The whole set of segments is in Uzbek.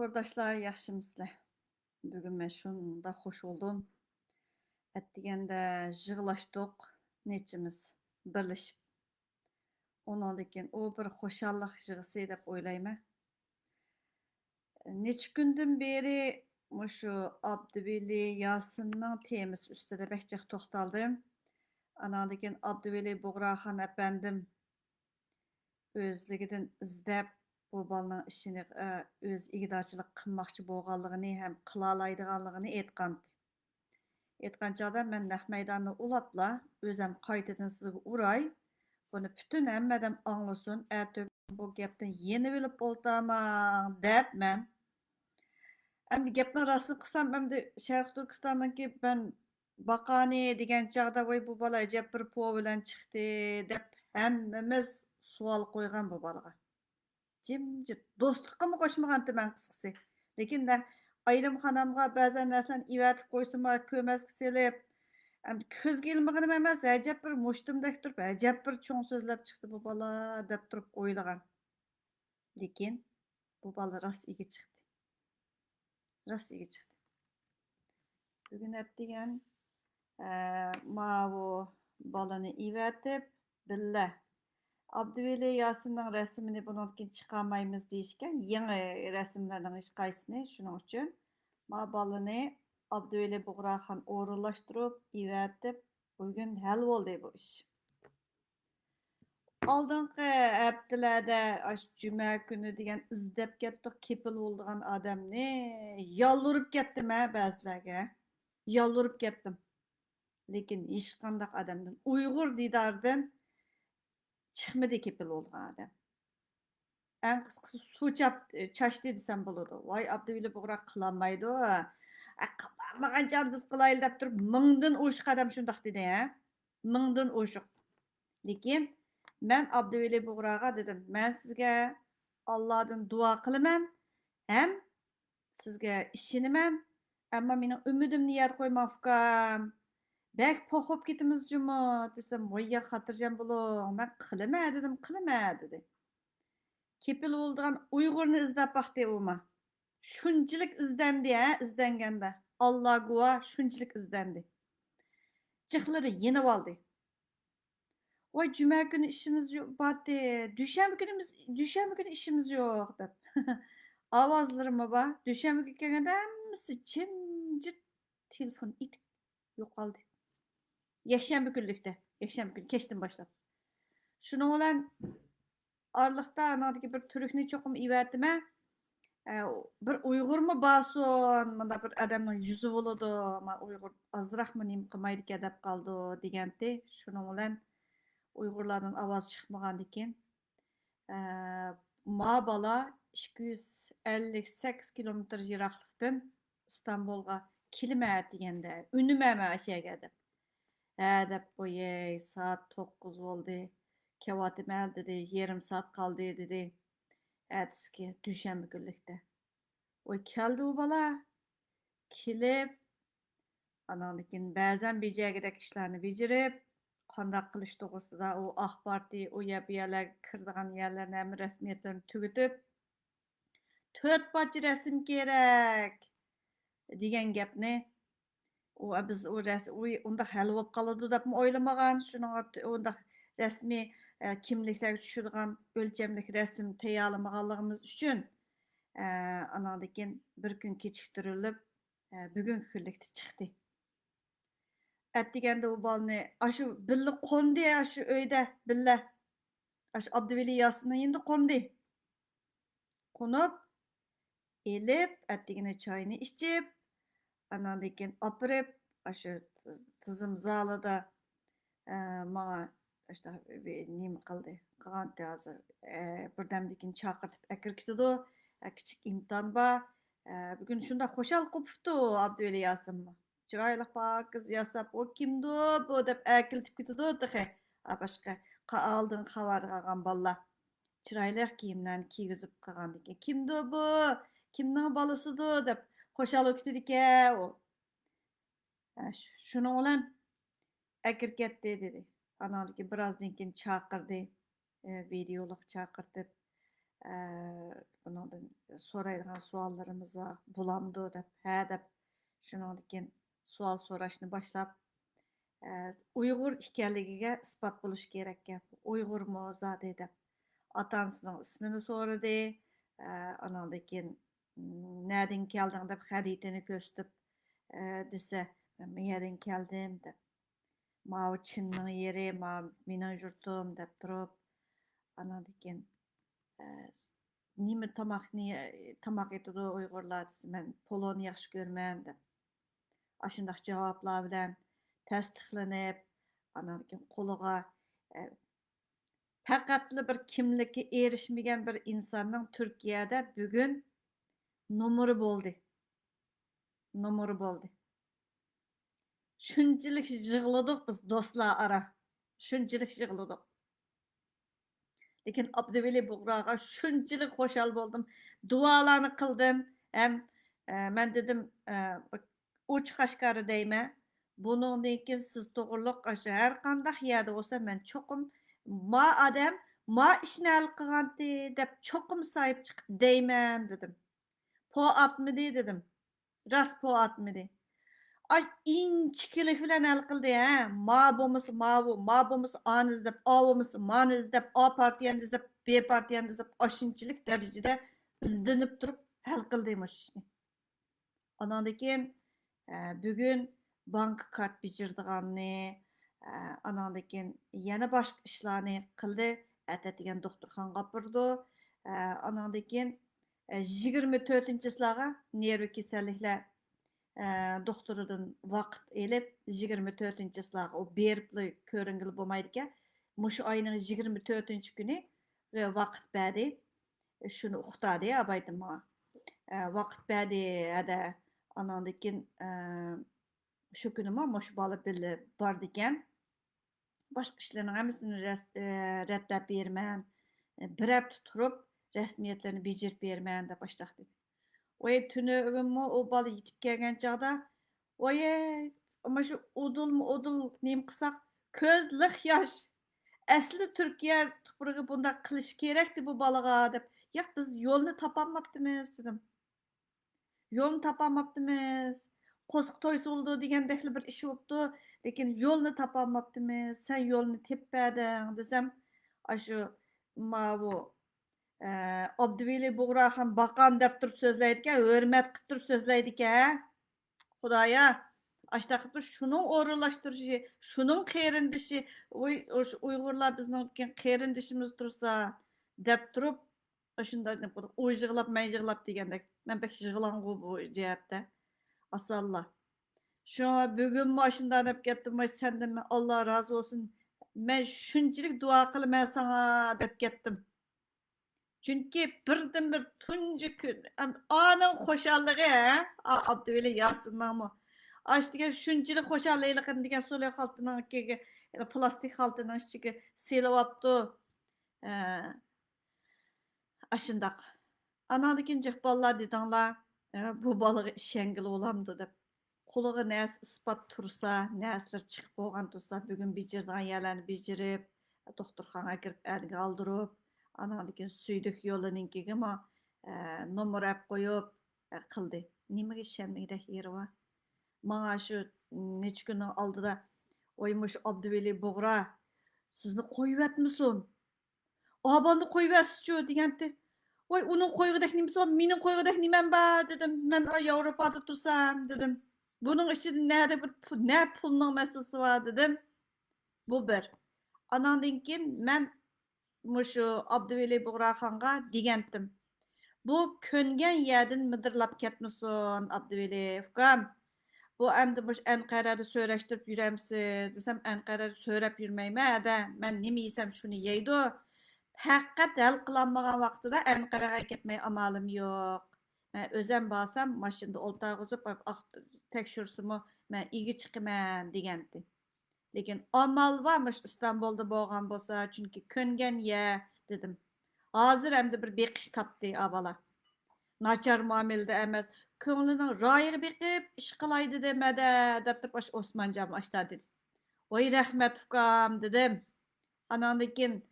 To'rdoshlar yaxshimisizlar? Bugun men shunda xush oldum. Atdiganda yig'lashdik nechimiz birlashib. Undan keyin u bir xushallik yig'isi deb o'ylayman. Necha kundan beri mushu Abduveli Yasinning temasi ustida behjiq to'xtaldim. Andan keyin Abduveli Bug'roxon apandim o'zligidan izlab bu bolaning ishini o'z igdorchilik qilmoqchi bo'lganligini ham qila oladiganligini aytgan. Aytgan chog'da men naq maydonni ulabla o'zim qaytadan sizga uray. Buni butun hammadan anglasin. Bu gapdan yeni bilib bo'ltaman deb men. Endi gapni rostini qilsam, endi Sharq Turkistondagi ben Baqani degan chog'da voy bu bola ajab bir po bilan chiqdi deb hammamiz savol qo'ygan bu bolaga. Jimjit do'stlikqa qo'shmagandim men qisqasi. Lekin de ayrimxonamga ba'zan narsani ivatib qo'ysam, ko'masga selib, ko'zga ilmag'anim emas, ajab bir mushtumdek turib, ajab bir cho'ng so'zlab chiqdi bu bola deb turib o'ylagan. Lekin bu bola rost igi chiqdi. Rost igi chiqdi. Bugun atdigan bu bolani ivatib, billa Abduveli Yasinning rasmini bundan keyin chiqarmaymiz deyishgan. Yangi rasmlarning hech qaysini shuning uchun ma bolani Abduveli Bug'roxon o'rinlashtirib, ivatib, bugun hal bo'ldi bu ish. Oldingi haftalarda juma kuni degan izlab ketdik, kepil bo'lgan odamni yolurib ketdim ba'zilarga. Yolurib ketdim. Lekin hech qanday odamdan Uyg'ur didordan chiqmadi kepil bo'lgan odam. En qisqasi suv çaştı desem bo'ladi. Voy Abduveli Bug'roq qilolmaydi. Qilmagancha biz qilaylik deb turib, mingdan oshiq odam shundoq dedi, mingdan oshiq. Lekin men Abduveli Bug'roqqa dedim, men sizga Allohdan duo qilaman, ham sizga ishinaman, ammo mening umidimni yer qo'ymang ukam. Bek po'xib ketimiz juma desam, voyya xotirjam bo'ling, men qilaman dedim, qilaman dedi. Kepil bo'lgan Uyg'urni izlab baxtı olma. Shunchalik izdendi, izdenganda. Allah guvoh, shunchalik izdendi. Jiqlari yenib oldi. Voy juma kuni ishimiz yo'q, batdi. Dushanba kuni ishimiz yo'q deb. Ovozlarimi bor. Dushanbaga kelganda hammasi jimjit telefon itib yo'qoldi. Yakshanba kunlikda, yakshanba kuni kechdan boshlab. Shuning bilan Arlıqda anadaki bir türkni çoxum ivatime. Bir Uyg'ur mu basun, mana bir adamning yuzi bo'ladi, ama Uyg'ur azroqmi nim qilmaydi deb qoldi degandi. Shuning bilan Uyg'urlardan ovoz chiqmagan ekan. Ma bola 258 kilometr yiroqlikdan Istanbulga kelmaydi deganda, unimama o'shaga deb. Deb qo'yay, soat 9 bo'ldi. Kevatimel dedi, yarım saat kaldı dedi. Ertesi Düşenbe günlükte. O keldi o bala. Kilip, anandikin bazen becergedek işlerini becerip, qandaq qilish to'g'risida o AK Parti, o yerlar kirdigan yerlarni ham rasmiyatlarini tugitib, 4 parcha rasm kerak degan gapni biz unda hal bo'lib qoladi deb o'ylamagan, shuning unda rasmiy kimlikler tushirgan o'lchamlik rasm tayyorlamaganligimiz uchun andan keyin bir kun kechiktirilib bugungi kunlikda chiqdi. Atdiganda u bolani shu billa qo'ndi, shu uyda billa shu Abduveli Yasinning endi qo'ndi. Qo'nib, elib, atdigina choyni ichib, andan keyin opirib, shu tizim zalida menga işte nima qildi qilganda hozir birdamdan keyin chaqirtib akirkitdi. Kichik imtihon bor. Bugun shunda xushal qopibdi Abduveli Yasinmi. Chiroyli pokiz yasab, o kimdi bu deb akiltib ketdi dexe. Boshqa oldin xabar olgan bolalar chiroyli kiyimlarni kiygizib qolgandan keyin kimdi bu? Kimning bolasidir deb xushal o'tdi ekan u. Shuning bilan akirkatdi dedi. Anadaki birazdan keyin chaqirdi. Videoluk chaqirtib. Bundan soraydigan suallarımız var. Bulamdı dep, he dep. Şundan sual soraşını başlap, Uygur ekanligiga isbot bo'lishi kerak gap. Uyg'urmi zodi deb. Atanısının ismini so'radi. Anandan keyin nereden kelding deb xaritini ko'rsatib, desa, men bu yerdan keldim deb. Mau Çinning yeri, mau mening yurtim deb turib, anandan keyin nima tamoq etadi Uyg'urlar desa, men polonni yaxshi ko'rman deb. Aşındaq javoblar bilan tasdiqlanib, anandan keyin qo'liga faqatla bir kimlikka erishmagan bir insonning Turkiyada bugun nomeri bo'ldi. Nomeri bo'ldi. Shunchalik yig'ladik biz do'stlar ara. Shunchalik yig'ladik. Lekin Abduveli Buğraga shunchalik xushal bo'ldim. Duolarni qildim. Ham men dedim, uch qashqari deyman. Buningdan keyin siz to'g'riliq qasha har qanday yerda bo'lsa men cho'qim ma odam ma ishni hal qilganti deb cho'qim sahib chiqib deyman dedim. Po atmidi dedim. Rast po atmidi. Ay inchiklik bilan hal qildi ha. Ma bo'lmasa ma bu, ma bo'lmasa ani izlab, a bo'lmasa mani izlab, a partiyani izlab, b partiyani izlab, ashunchalik darajada izlanib turib hal qildi shu ishni. Anandan keyin bugun bank kart bijirdiganni, anandan keyin yana boshqa ishlarni qildi. Atatigan doktorxonaga opirdi. Anandan keyin 24-yillarga nerv kasalliklar doktoridan vaqt elib 24-yillarga o berib ko'ringil bo'lmaydi ekan. Mushu oyning 24-kuni vaqt berdi. Shuni uqtadi abaydim menga. Vaqt berdi hada anandan keyin shu kuni mushu bola billa bordi ekan. Boshqa ishlarning hammasini ratlab berman. Bir hafta turib rasmiyatlarni bejirib berman deb boshlab dedi. Oy tünögümü o balı yitip gelgen çağda oy ama şu odul neyim kısak közlük yaş. Asli Türkiye tuprağı bunda kılış gerekti bu balığa dep. Ya biz yolunu tapamaptımız dedim. Yolunu tapamaptımız. Qo'ziq to'ysi oldu degandekli bir ish bo'libdi, lekin yo'lni topolmabdimiz. Sen yo'lni tepmading desam, shu bu Abduveli Buğra ham baqan deb turib so'zlaydi ekan, hurmat qilib turib so'zlaydi ekan. Xudoya, ashta qilib shuning o'rinlashtirishi, shuning qerindishi, Uyg'urlar bizning qerindishimiz tursa deb turib, shunday deb qo'ydi. U yig'lab, men yig'lab degandek. Men pek yig'langu bu jihatda. Asallah. Şu bugün maşında deb ketdim, senden Allah razı olsun. Men shunchalik duo qilaman sana deb ketdim. Çünkü birden bir tuncu gün, anın xoşallığı, Abduveli yazsınlar mı? Açtıkken şunçilik xoşallığı diyen solu haltının plastik haltının içi silip aptı. Aşındak. Anadaki cıhballar dedinler, bu balığı işengil olamdı deb. Kulağı nəs ispat tursa, nəslər çıxıb olğan tursa, bugün becirdiğin yerlərini becirib, doktorxana girib, əlini qaldırıb, anadaki süydük yolunun ki ama numara qoyub qıldı. Niməyə işənməkdə yeri var? Bana şu neçə günün aldıda oymuş Abduveli Buğra, sizni qoyub etmisin? Abandı qoyub etsin degəndi. Oy, onun qoyğudək nimisi var, menin qoyğudək niməm var dedim. Mən Avropada tursam dedim. Bunun için nerede bir ne pulun meselesi var dedim. Bu bir. Anandan keyin men muşu Abduveli Buğraxonga degandim. Bu ko'ngan yerdan midirlab ketmasin Abduveli ukam. Bu endi mush Anqarada so'rashtirib yuramsiz desam Anqarada so'rab yurmayman da. Men nima yesam shuni yeydi. Haqiqat hal qilinmagan vaqtida Anqaraga ketmay amalim yo'q. Men o'zim borsam mashinada o'ltirg'izib tekshirsimmi men uyga chiqaman degandi. Lekin amal varmış İstanbul'da bo'lgan bo'lsa, chunki ko'ngan ya dedim. Hozir hamda bir beqish topdi avvala. Nachar muomalada emas, ko'nglining royiga beqib ish qilaydi demada deb turib Osmonjon ashtar dedi. Voy rahmat ukam dedim. Anandan keyin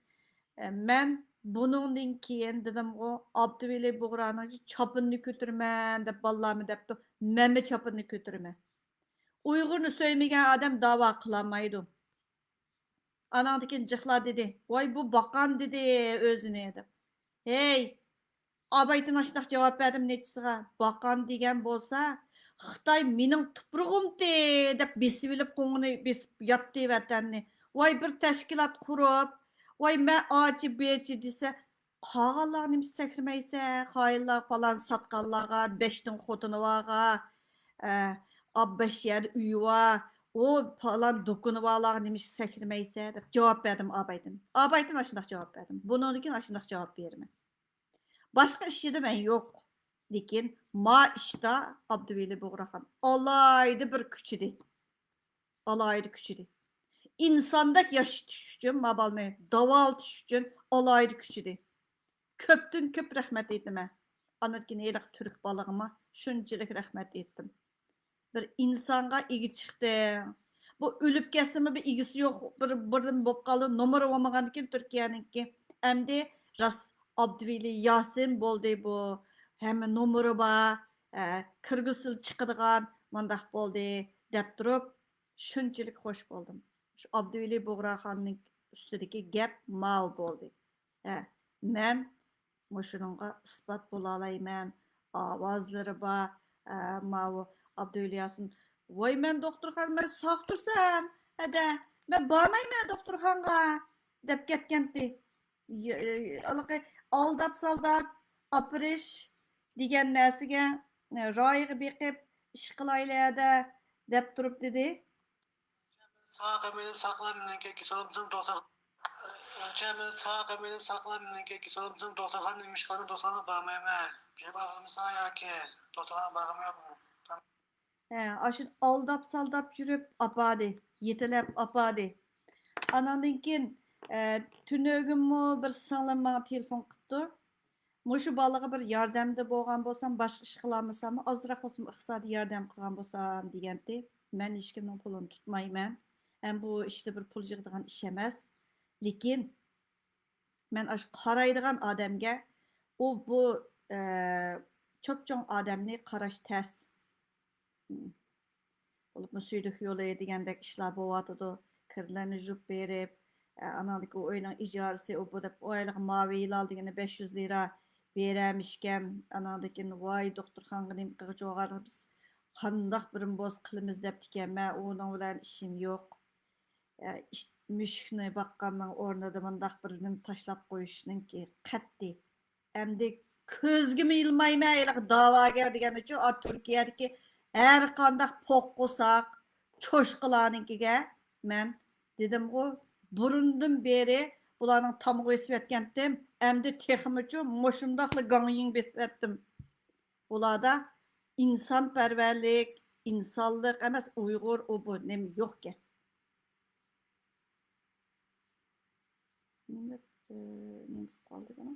men Bunundan keyin dedim o Abduveli Buğra'nın çapını götürmen dep ballarımı depti. Meme çapını götürme. Uygurnu söylemeyen adam dava kılamaydı. Anadaki cıkla dedi. Vay bu bakan dedi özüne dep. Hey, abaytın aşınaq cevap verdim netisiga. Bakan degen bolsa, Xitay mening tuprug'im dep besib bilip qo'ngini besib yatdi vatanni. Vay bir tashkilot qurib, vay men achi bechi desa, qolganlar nima sakrimaysa, xoyinlar falan satqanlarga, beshtin xotini varga, abbash yer uyi var, o falan dokuni varlar nima sakrimaysa deb javob berdim abaydan. Abaydan aşınaq javob berdim. Bundan aşınaq javob berdim. Başka işi ben yok. Lekin ma işte Abdüveli Buğrahan alaydı bir küçüdü. Alaydı küçüdü. İnsandak yaşatış üçün, mabalını davaltış üçün alaydı küçüdü. Köptün köp rahmet etdim ben. Anlatken eylak Türk balığıma şunçilik rahmet ettim. Bir insanga igi çıktı. Bu ölüp kesimi bir igisi yok. Birden bopkalı numara olmagan ki Türkiye'ninki. Hem de ras Abdüveli Yasin boldu bu. Hem numara ba. Kırgızıl çıkıdığan mandak boldu. Dep durup şunçilik hoş buldum. Şu Abdüveli Buğraxan'ın üstündeki gap mav boldu. Men şununla ispat bola alayman. Avazları ba. Mav Abdülyasın. Vay men doktorxana sağ tursam. Hadi men barmayman doktorxanga dep ketkendi. Alaqı aldap saldap apirish degan narsaga royiga beqib ish qilaylar deb turib dedi. Sağ benim saklamın ki salamızın doktor. Cemil sağ benim saklamın ki salamızın doktorhan demiş kanı doktorana bakmayayım ha. Bir bakım sağ ya ki doktorana bakım yok mu? Aşın aldap saldap yürüp apadı. Yetelep apadı. Anandan keyin tünögün mü bir singlim bana telefon qildi. Muşu balaga bir yordamda bo'lgan bo'lsam, boshqa ish qilolmasam, ozroq olsun iqtisodiy yordam qilgan bo'lsam degandi. Men hech kimning pulini tutmayman. Ham bu ishda bir pul yig'adigan ish emas. Lekin men ash qaraydigan odamga bu cho'pchong odamni qarash tez. Bo'lib suydiq yo'li degandek ishlar bo'lyotidi. Kirlarni yuvib berib, anadagi uyning ijorasi u bu deb oylik mavi yil degani 500 lira berəmişkən anadakın vay doktorxanga nim qıcıqar biz qandaq birim boz qılımız dep tikən mən onun bilan işim yox. Müşkni baqqanның ornida mındaq birinin taşlap qoyuşunun ki qatdi. Əmdi közgümü ilmayma elə davagar degan üçün Türkiyədəki hər qandaq poqqusaq çoşqılarınkiga mən dedim o burundan beri bularning tamığı esib etkendim. Əmdi teximiçü moşundaqlı qanyin besib etdim. Bularda insanpərvərlik, insanlıq emas Uyğur o bu nem yox ki. Ne qaldı bana?